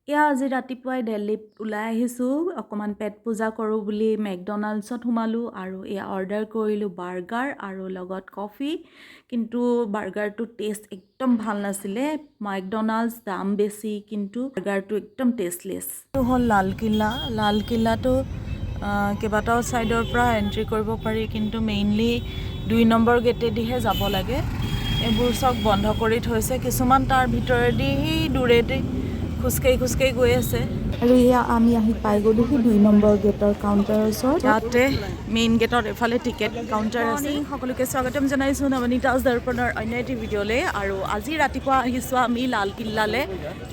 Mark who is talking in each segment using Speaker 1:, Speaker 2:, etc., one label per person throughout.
Speaker 1: এয়া আজি ৰাতিপুৱাই দিল্লীত ওলাই আহিছোঁ অকণমান পেট পূজা কৰোঁ বুলি মেকডনাল্ডছত সোমালোঁ আৰু এয়া অৰ্ডাৰ কৰিলোঁ বাৰ্গাৰ আৰু লগত কফি কিন্তু বাৰ্গাৰটো টেষ্ট একদম ভাল নাছিলে মেকডনাল্ডছ দাম বেছি কিন্তু বাৰ্গাৰটো একদম টেষ্টলেছ এইটো হ'ল লাল কিলাটো কেইবাটাও ছাইডৰ পৰা এণ্ট্ৰি কৰিব পাৰি কিন্তু মেইনলি 2 নম্বৰ গেটেদিহে যাব লাগে এইবোৰ চব বন্ধ কৰি থৈছে কিছুমান তাৰ ভিতৰেদি দূৰেদি খোজকাঢ়ি গৈ আছে আৰু এয়া আমি আহি পাই গ'লোহি 2 নম্বৰ গেটৰ কাউণ্টাৰৰ ওচৰত ইয়াতে মেইন গেটত এফালে টিকেট কাউণ্টাৰ আছে সকলোকে স্বাগতম জনাইছোঁ নবনীতাছ দৰ্পণৰ অন্য এটি ভিডিঅ'লৈ আৰু আজি ৰাতিপুৱা আহিছোঁ আমি লাল কিল্লালৈ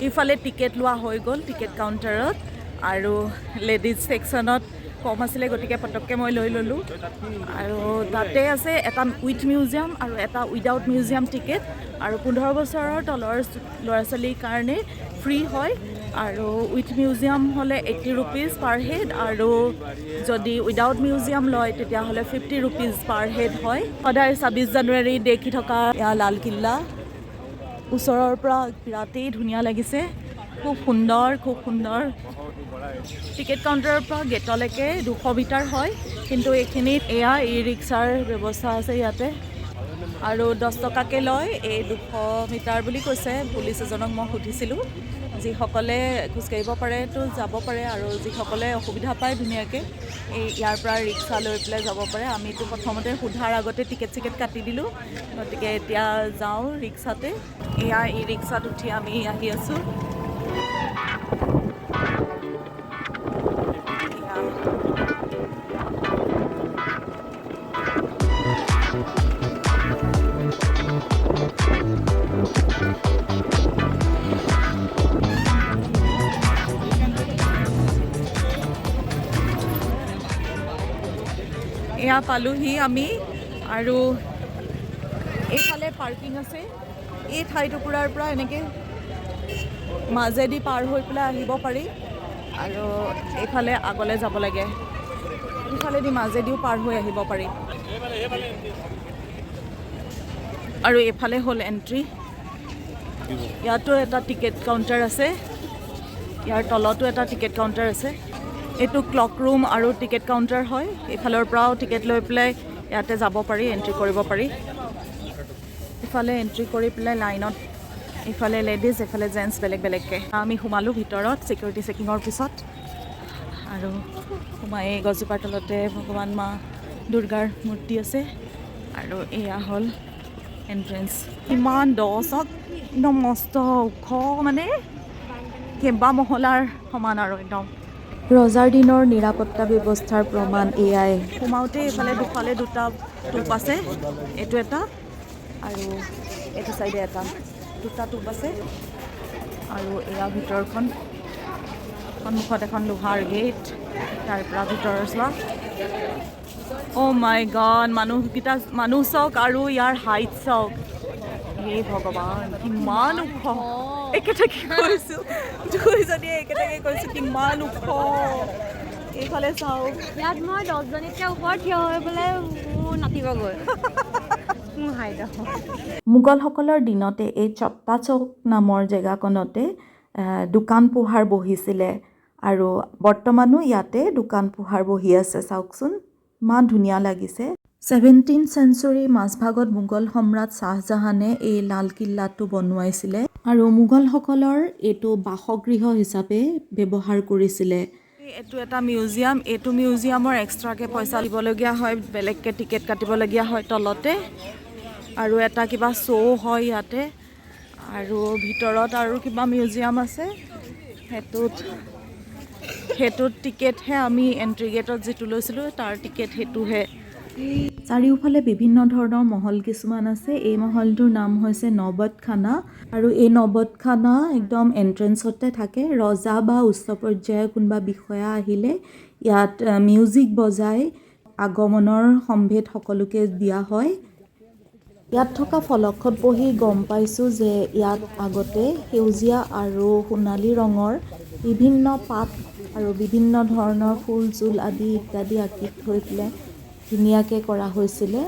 Speaker 1: এইফালে টিকেট লোৱা হৈ গ'ল টিকেট কাউণ্টাৰত আৰু লেডিজ ছেকশ্যনত কম আছিলে গতিকে পটককৈ মই লৈ ল'লোঁ আৰু তাতে আছে এটা উইথ মিউজিয়াম আৰু এটা উইদাউট মিউজিয়াম টিকেট আৰু 15 বছৰৰ তলৰ ল'ৰা ছোৱালীৰ কাৰণে ফ্ৰী হয় আৰু উইথ মিউজিয়াম হ'লে 80 ৰুপিজ পাৰ হেড আৰু যদি উইদাউট মিউজিয়াম লয় তেতিয়াহ'লে 50 ৰুপিজ পাৰ হেড হয় সদায় 26 জানুৱাৰী দেখি থকা এয়া লাল কিল্লা ওচৰৰ পৰা বিৰাটেই ধুনীয়া লাগিছে খুব সুন্দৰ টিকেট কাউণ্টাৰৰ পৰা গেটলৈকে 200 মিটাৰ হয় কিন্তু এইখিনিত এয়া ই ৰিক্সাৰ ব্যৱস্থা আছে ইয়াতে আৰু 10 টকাকৈ লয় এই 200 মিটাৰ বুলি কৈছে পুলিচ এজনক মই সুধিছিলোঁ যিসকলে খোজকাঢ়িব পাৰেতো যাব পাৰে আৰু যিসকলে অসুবিধা পায় ধুনীয়াকৈ এই ইয়াৰ পৰা ৰিক্সা লৈ পেলাই যাব পাৰে আমিতো প্ৰথমতে সোধাৰ আগতে টিকেট কাটি দিলোঁ গতিকে এতিয়া যাওঁ ৰিক্সাতে এয়া ই ৰিক্সাত উঠি আমি আহি আছোঁ এয়া পালোহি আমি আৰু এইফালে পাৰ্কিং আছে এই ঠাইটুকুৰাৰ পৰা এনেকৈ মাজেদি পাৰ হৈ পেলাই আহিব পাৰি আৰু এইফালে আগলৈ যাব লাগে এইফালেদি মাজেদিও পাৰ হৈ আহিব পাৰি আৰু এইফালে হ'ল এণ্ট্ৰি ইয়াতো এটা টিকেট কাউণ্টাৰ আছে ইয়াৰ তলতো এটা টিকেট কাউণ্টাৰ আছে এইটো ক্লক ৰুম আৰু টিকেট কাউণ্টাৰ হয় এইফালৰ পৰাও টিকেট লৈ পেলাই ইয়াতে যাব পাৰি এণ্ট্ৰি কৰিব পাৰি ইফালে এণ্ট্ৰি কৰি পেলাই লাইনত ইফালে লেডিজ এফালে জেণ্টছ বেলেগকৈ আমি সোমালোঁ ভিতৰত ছিকিউৰিটি চেকিঙৰ পিছত আৰু সোমাই গছজোপাৰ তলতে ভগৱান মা দুৰ্গাৰ মূৰ্তি আছে আৰু এয়া হ'ল এণ্ট্ৰেঞ্চ ইমান দচক একদম মস্ত ওখ মানে কেইবা মহলাৰ সমান আৰু একদম ৰজাৰ দিনৰ নিৰাপত্তা ব্যৱস্থাৰ প্ৰমাণ এয়াই সোমাওঁতে এইফালে দুফালে দুটা টোপ আছে এইটো এটা আৰু এইটো চাইডে এটা দুটা টোপ আছে আৰু এয়া ভিতৰখন সন্মুখত এখন লোহাৰ গেট তাৰ পৰা ভিতৰৰ চোৱা অ' মাই গড মানুহ চাওক আৰু ইয়াৰ হাইট চাওক হে ভগৱান কিমান ওখ একেটাকে কৈছোঁ দুইজনীয়ে একেটাকে কৈছোঁ কিমান ওখ এইফালে চাওক
Speaker 2: ইয়াত মই 10জনীতকৈ ওপৰত থিয় হৈ পেলাই নাতিবগৈ মোৰ হাইট
Speaker 1: মোগলসকলৰ দিনতে এই চপ্পা চৌক নামৰ জেগাকণতে দোকান পোহাৰ বহিছিলে আৰু বৰ্তমানো ইয়াতে দোকান পোহাৰ বহি আছে চাওকচোন ইমান ধুনীয়া লাগিছে 17th চেঞ্চুৰী মাজভাগত মোগল সম্ৰাট শ্বাহজাহানে এই লাল কিল্লাটো বনোৱাইছিলে আৰু মোগলসকলৰ এইটো বাসগৃহ হিচাপে ব্যৱহাৰ কৰিছিলে এইটো এটা মিউজিয়াম এইটো মিউজিয়ামৰ এক্সট্ৰাকৈ পইচা দিবলগীয়া হয় বেলেগকৈ টিকেট কাটিবলগীয়া হয় তলতে আৰু এটা কিবা শ্ব' হয় ইয়াতে আৰু ভিতৰত আৰু কিবা মিউজিয়াম আছে সেইটোত টিকেটহে আমি এণ্ট্ৰি গেটত যিটো লৈছিলোঁ তাৰ টিকেট সেইটোহে চাৰিওফালে বিভিন্ন ধৰণৰ মহল কিছুমান আছে এই মহলটোৰ নাম হৈছে নবদখানা আৰু এই নবদখানা একদম এণ্ট্ৰেঞ্চতে থাকে ৰজা বা উচ্চ পৰ্যায়ৰ কোনোবা বিষয়া আহিলে ইয়াত মিউজিক বজাই আগমনৰ সম্ভেদ সকলোকে দিয়া হয় ইয়াত থকা ফলকত বহি গম পাইছোঁ যে ইয়াত আগতে সেউজীয়া আৰু সোণালী ৰঙৰ বিভিন্ন পাত আৰু বিভিন্ন ধৰণৰ ফুল চুল আদি ইত্যাদি আঁকি থৈ পেলাই ধুনীয়াকৈ কৰা হৈছিলে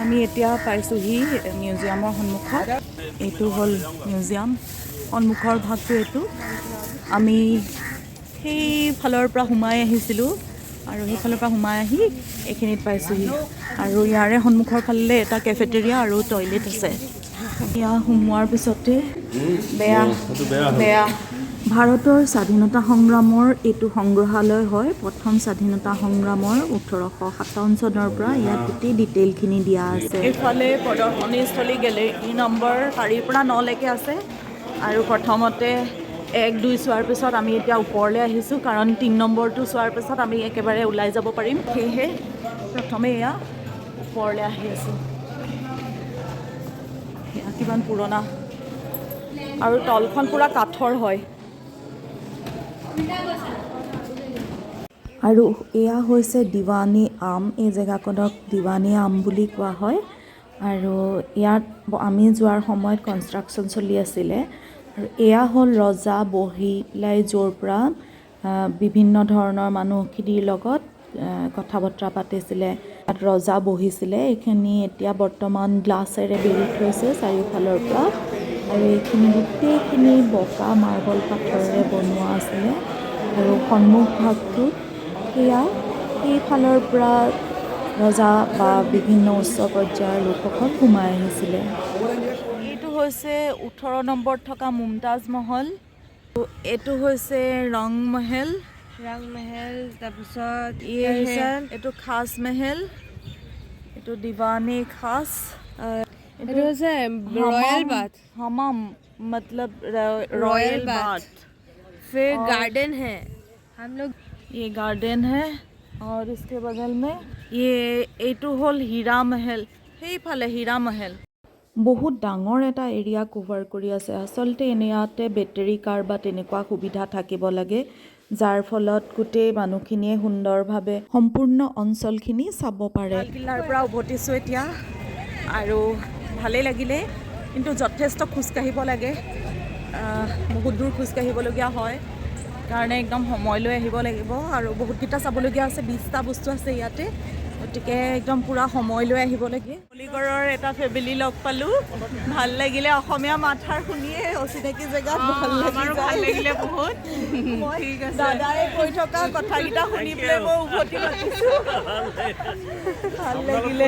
Speaker 1: আমি এতিয়া পাইছোঁহি মিউজিয়ামৰ সন্মুখত এইটো হ'ল মিউজিয়াম সন্মুখৰ ভাগটো এইটো আমি সেইফালৰ পৰা সোমাই আহিছিলোঁ আৰু সেইফালৰ পৰা সোমাই আহি এইখিনিত পাইছোঁহি আৰু ইয়াৰে সন্মুখৰ ফালে এটা কেফেটেৰিয়া আৰু টয়লেট আছে ইয়াত সোমোৱাৰ পিছতে বেয়া ভাৰতৰ স্বাধীনতা সংগ্ৰামৰ এইটো সংগ্ৰহালয় হয় প্ৰথম স্বাধীনতা সংগ্ৰামৰ 1857 চনৰ পৰা ইয়াত গোটেই ডিটেইলখিনি দিয়া আছে এইফালে প্ৰদৰ্শনীস্থলী গেলেৰী নম্বৰ 4ৰ পৰা 9লৈকে আছে আৰু প্ৰথমতে 1, 2 চোৱাৰ পিছত আমি এতিয়া ওপৰলৈ আহিছোঁ কাৰণ 3 নম্বৰটো চোৱাৰ পিছত আমি একেবাৰে ওলাই যাব পাৰিম সেয়েহে প্ৰথমে এয়া ওপৰলৈ আহি আছোঁ এয়া কিমান পুৰণা আৰু তলখন পুৰা কাঠৰ হয় আৰু এয়া হৈছে দিৱানী আম এই জেগাকণক দিৱানী আম বুলি কোৱা হয় আৰু ইয়াত আমি যোৱাৰ সময়ত কনষ্ট্ৰাকশ্যন চলি আছিলে আৰু এয়া হ'ল ৰজা বহি পেলাই য'ৰ পৰা বিভিন্ন ধৰণৰ মানুহখিনিৰ লগত কথা বতৰা পাতিছিলে তাত ৰজা বহিছিলে এইখিনি এতিয়া বৰ্তমান গ্লাছেৰে বেৰি থৈছে চাৰিওফালৰ পৰা আৰু এইখিনি গোটেইখিনি বগা মাৰ্বল পাথৰেৰে বনোৱা আছিলে আৰু সন্মুখ ভাগটোত সেয়া সেইফালৰ পৰা ৰজা বা বিভিন্ন উচ্চ পৰ্যায়ৰ লোকসকল সোমাই আহিছিলে এইটো হৈছে 18 নম্বৰত থকা মুমতাজ মহল এইটো হৈছে ৰংমহল তাৰপিছত এইটো খাস মহল এইটো দিৱানী খাস এইটো হৈছে ৰয়েল বাথ हमाम मतलब रॉयल बाथ फिर गार्डन है हम लोग ये गार्डन है और इसके बगल में ये एटू होल हीरा महल সেইফালে हीरा महल বহুত ডাঙৰ এটা এৰিয়া কভাৰ কৰি আছে আচলতে ইয়াতে বেটাৰী কাৰ বা তেনেকুৱা সুবিধা থাকিব লাগে যাৰ ফলত গোটেই মানুহখিনিয়ে সুন্দৰভাৱে সম্পূৰ্ণ অঞ্চলখিনি চাব পাৰে লাল কিলাৰ পৰা উভতিছোঁ এতিয়া আৰু ভালেই লাগিলে কিন্তু যথেষ্ট খোজকাঢ়িব লাগে বহুত দূৰ খোজকাঢ়িবলগীয়া হয় কাৰণে একদম সময় লৈ আহিব লাগিব আৰু বহুতকেইটা চাবলগীয়া আছে 20টা বস্তু আছে ইয়াতে গতিকে একদম পুৰা সময় লৈ আহিব লাগে অলিগড়ৰ এটা ফেমিলি লগ পালোঁ ভাল লাগিলে অসমীয়া মাথাৰ শুনিয়ে অচিনাকি জেগাত ভাল লাগিলে বহুত ঠিক আছে দাদাই কৈ থকা কথাকেইটা শুনি পেলাই মই উভতি পাতিছোঁ ভাল লাগিলে